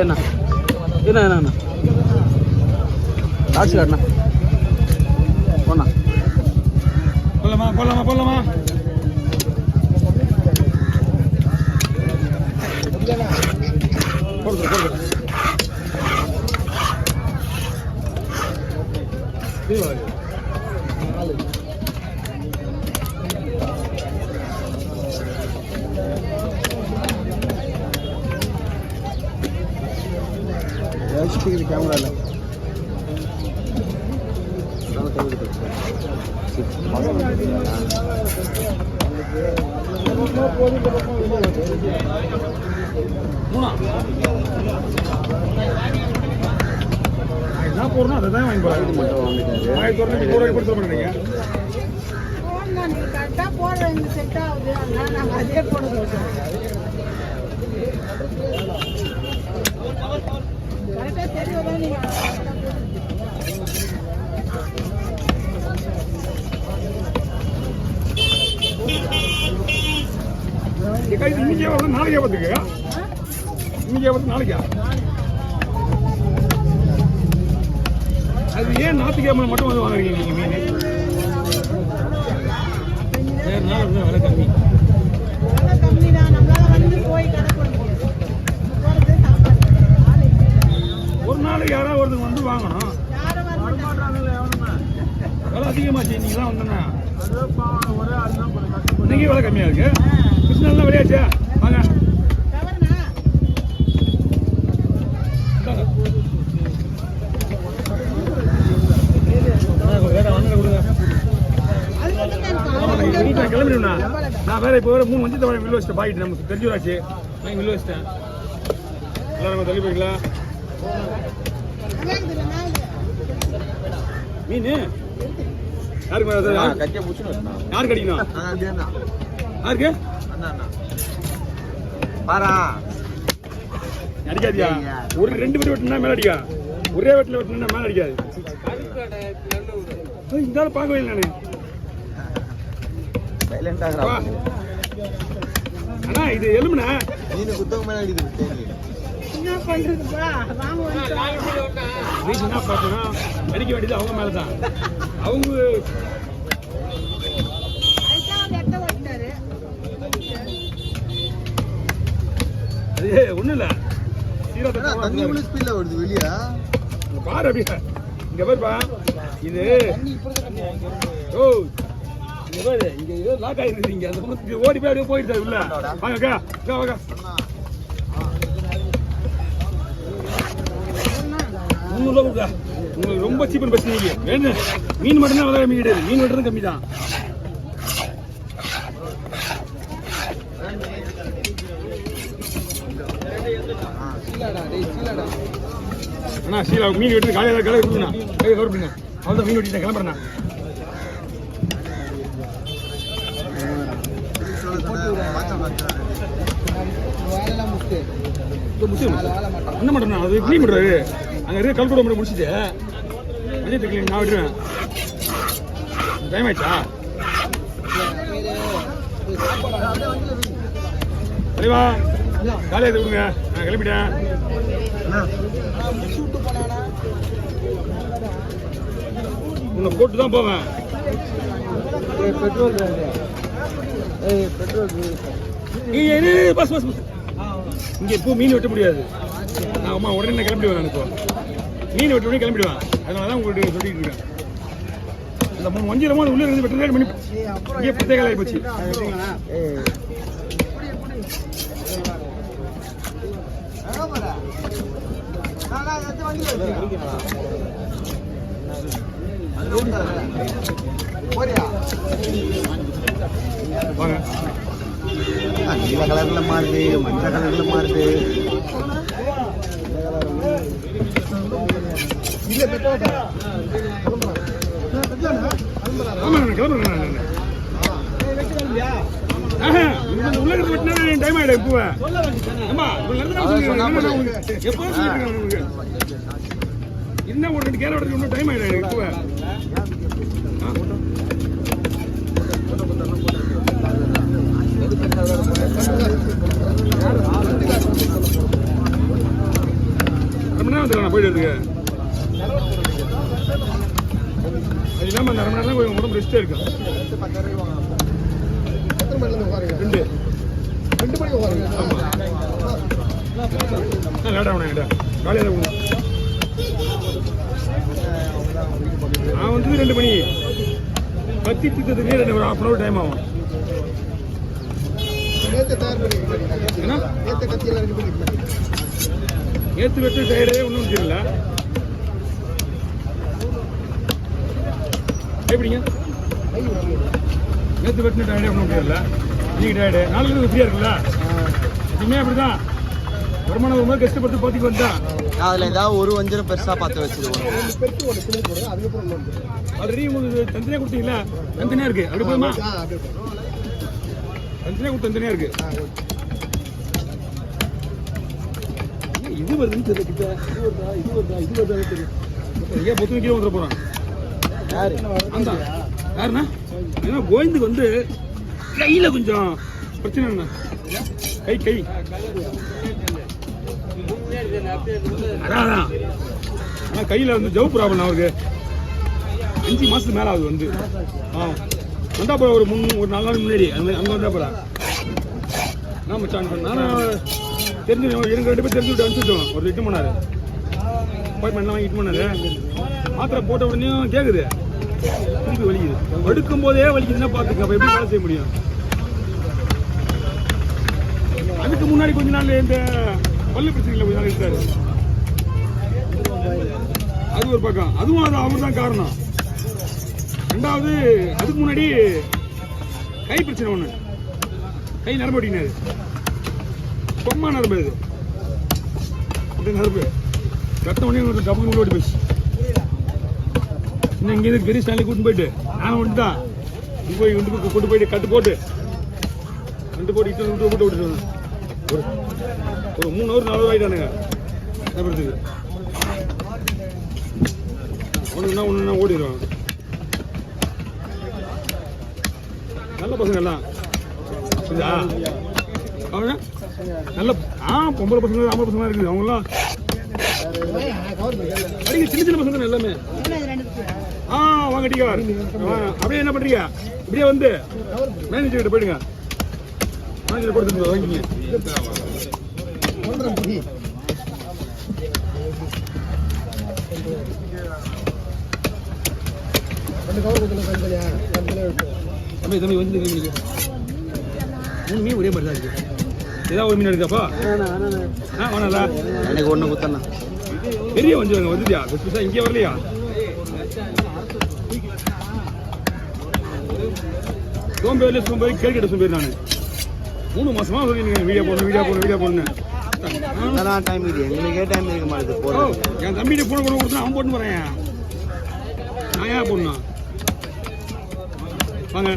என்ன என்ன என்ன காசு காட்டினா போண்ணா போடலாமா போடலாமா போடலாமா போடுது போடுது கேமரா இல்லை என்ன போறோம் அதை தான் வாங்கி போறாங்க மட்டும் வாங்கிட்டு கரெக்டாக போடுறேன் இந்த செட் ஆகுது அதனால நாங்கள் அதே போடுறோம் கரெக்டாக தெரியுதா நீங்கள் இன்னைக்கே வந்து நாளைக்கே பார்த்துக்க இன்னைக்கே வந்து நாளைக்கா அது ஏன் ஞாயிற்றுக்கிழமை மட்டும் வந்து வாங்குறீங்க நீங்கள் மீன் வேறு நாள் வந்து விலை கம்மி தான் நம்மளால வந்து போய் ஒரு நாளைக்கு யாராவது ஒருத்தர் வந்து வாங்கணும் விலை அதிகமாச்சு இன்னைக்கு வந்தேன்னா இன்னைக்கு விலை கம்மியாக இருக்கு கிருஷ்ணன்லாம் விளையாச்சா வாங்க கிளம்பிடுண்ணா நான் வேற இப்போ வேற 3 மஞ்சள் தவறை வில்லு வச்சுட்டு பாக்கிட்டு நமக்கு தெரிஞ்சுடாச்சு நான் வில்லு வச்சிட்டேன் எல்லாரும் தள்ளி போய்க்கலாம் மீன் யாருக்கு யாரு கடிக்கணும் யாருக்கு அடிக்காதியா ஒரு 2 பேர் வெட்டினா மேல அடிக்கா ஒரே வெட்டில வெட்டினா மேல அடிக்காது இந்த பார்க்கவே இல்லை அண்ணா இது எலும்புண்ணா மீன் குத்தவங்க மேல அடிக்குது என்ன பண்றதுப்பா என்ன பார்த்தோன்னா அடிக்க வேண்டியது அவங்க மேலதான் அவங்க அது ஒண்ணும் இல்ல வருது வெளியா பாரு அப்படியே இங்க பாருப்பா இது ஓ இங்க பாரு இங்க ஏதோ லாக் ஆயிருக்கு இங்க அந்த ஓடி போய் அப்படியே போயிட்டு உள்ள வாங்க வாங்க உங்களுக்கு ரொம்ப சீப்பன் பஸ் நீங்க வேணும் மீன் மட்டும்தான் விலை கம்மி கிடையாது மீன் வெட்டுறது கம்மி தான் அண்ணா சீலா மீன் வெட்டுறது காலையில் கலை கொடுங்கண்ணா கை கவர்ப்பிடுங்க அவ்வளோதான் மீன் வெட்டிட்டேன் கிளம்புறேண்ணா என்ன மாட்டேண்ணா அது க்ளீன் பண்ணுறாரு அங்கே இருக்க கல்கூட மட்டும் முடிச்சுட்டு மஞ்சள் க்ளீன் நான் விட்டுருவேன் டைம் ஆயிடுச்சா சரிவா காலையை கொடுங்க நான் கிளம்பிட்டேன் உன்னை போட்டு தான் போவேன் பெட்ரோல் பஸ் பஸ் பஸ் இங்கே இப்போ மீன் வெட்ட முடியாது நான் அம்மா உடனே நான் கிளம்பிடுவேன் நான் இப்போ மீன் வெட்ட உடனே கிளம்பிடுவேன் அதனால தான் உங்கள்கிட்ட சொல்லிட்டு இருக்கேன் அந்த 3 மஞ்சளமோ அது உள்ளே இருந்து வெட்ட பண்ணி இங்கே பிரத்யேக ஆகி போச்சு வாங்க நீல கலர்ல மாறுது மஞ்சள் கலர்ல மாறுது உள்ள டைம் ஆயிடும் இப்போ இன்னும் ஒரு 2 கேர இன்னும் டைம் ஆயிடும் இப்போ வந்துடுறேன் நான் போயிட்டு இருக்கு. அது இல்லாமல் அந்த 1/2 மணி நேரம் கொஞ்சம் உடம்பு ரெஸ்ட்டே இருக்கும். 2 மணிக்கு உட்காருங்க. ஆமாம் லேட்டாக வேணா என்கிட்ட காலையில் தான் நான் வந்து 2 மணி கத்தி திட்டத்துக்கு ஒரு 1/2 hour டைம் ஆகும். ஏன்னா ஏற்று வெட்டு டயர்டே ஒன்றும் தெரியல. எப்படிங்க நேற்று வெட்டின டயர்டே ஒன்றும் தெரியல. இன்னைக்கு டயர்டு நாளைக்கு ஃப்ரீயாக இருக்குல்ல. எப்பயுமே அப்படிதான் வருமானம் ரொம்ப கஷ்டப்பட்டு பார்த்துக்கு வந்தா அதில் ஏதாவது ஒரு வஞ்சரம் பெருசாக பார்த்து வச்சிருவோம். ஆல்ரெடி உங்களுக்கு தனித்தனியாக கொடுத்தீங்களா? தனித்தனியாக இருக்கு. அப்படி போதுமா? தனித்தனியாக கொடுத்து தனித்தனியாக இருக்கு. இது வருதுன்னு தெரியல. கிட்ட இது வருதா தெரியும். ஐயா பொத்து கீழே வந்துட போகிறான். யாரு அந்த யாருண்ணா? ஏன்னா கோவிந்துக்கு வந்து கையில் கொஞ்சம் பிரச்சனை என்ன? கை அதான் ஆனால் கையில் வந்து ஜவு ப்ராப்ளம் அவருக்கு 5 மாதத்துக்கு மேலே ஆகுது வந்து. வந்தா போகிற ஒரு 4 நாள் முன்னாடி அங்கே வந்தா போகிறா. நான் மச்சான் நானும் தெரிஞ்சு எனக்கு 2 பேர் தெரிஞ்சு விட்டு அனுப்பிச்சிட்டோம். ஒரு 8 மணி நேரம் அப்பாயின்மெண்ட்லாம் வாங்கி 8 மணி நேரம் மாத்திரை போட்ட உடனே கேட்குது, திருப்பி வலிக்குது. படுக்கும் போதே வலிக்குதுன்னா பார்த்துக்க. அப்போ எப்படி வேலை செய்ய முடியும்? அதுக்கு முன்னாடி கொஞ்ச நாள் இந்த பல்லு பிரச்சனையில் கொஞ்ச நாள் இருக்காரு. அது ஒரு பக்கம். அதுவும் அது அவர் தான் காரணம். 2வது அதுக்கு முன்னாடி கை பிரச்சனை ஒன்று. கை நரம்பு ஓட்டினாரு. கொம்மா நரம்பு இது. இந்த நரம்பு ரத்தம் உடனே ஒரு டப்புக்கு ஓடி போச்சு. இன்னும் இங்கேருந்து பெரிய ஸ்டாண்டில் கூட்டு போயிட்டு நான் ஒன்று தான் போய் கொண்டு போயிட்டு கட்டு போட்டு இட்டு விட்டு விட்டுட்டு ஒரு 3 hour 4 hour ஆகிட்டானுங்க. நம்புறதுக்கு ஒன்றுனா ஓடிடுவான். நல்ல பசங்க எல்லாம் அவன் நல்ல பொம்பளை பசங்க ஆம்பளை பசங்க இருக்குது. அவங்களாம் அடிக்க சின்ன பசங்க எல்லாமே. வாங்க டீக்கார் அப்படியே என்ன பண்றீங்க? இப்படியே வந்து மேனேஜர் கிட்ட போயிடுங்க. மேனேஜர் கொடுத்து வாங்கிங்க. தம்பி வந்து 3 மீன் ஒரே மாதிரி தான் இருக்கு. ஏதாவது ஒரு மீன் எடுக்காப்பா? வேணாதா? எனக்கு ஒன்று குத்தண்ணா. பெரிய வஞ்சிருங்க வந்துட்டியா? இங்கே வரலையா? சோம்பேறி கேட்கிட்ட சோம்பேறி நான் 3 மாசமா சொல்லி வீடியோ போடணும். டைம் இது எங்களுக்கே டைம் இருக்க மாட்டேது. என் தம்பிகிட்ட போன கொடுத்தா அவன் போட்டு போறேன். நான் ஏன் போடணும்? வாங்க.